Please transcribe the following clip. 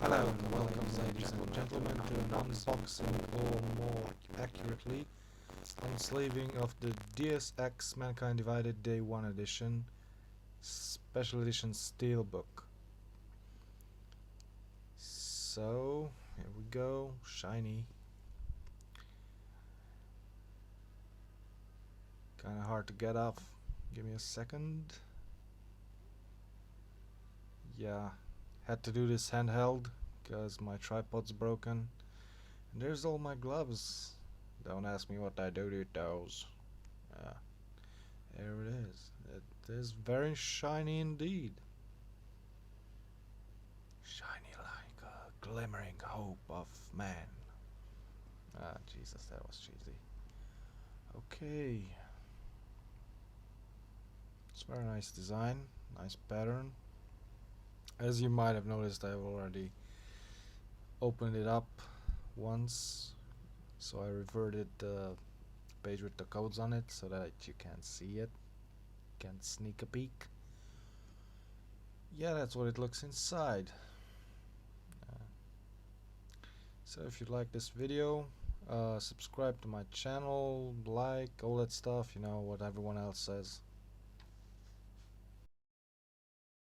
Hello and welcome, ladies and gentlemen, to an unboxing, or more accurately, unslaving of the Deus Ex Mankind Divided Day 1 Edition, Special Edition Steelbook. So, here we go, shiny. Kinda hard to get off. Give me a second. Yeah, had to do this handheld because my tripod's broken. And there's all my gloves. Don't ask me what I do with those. There it is. It is very shiny indeed. Shiny like a glimmering hope of man. Ah, Jesus, that was cheesy. Okay. It's very nice design, nice pattern. As you might have noticed, I've already opened it up once, so I reverted the page with the codes on it so that you can see it, can sneak a peek. Yeah, that's what it looks inside. So if you like this video, subscribe to my channel, like, all that stuff, you know, what everyone else says.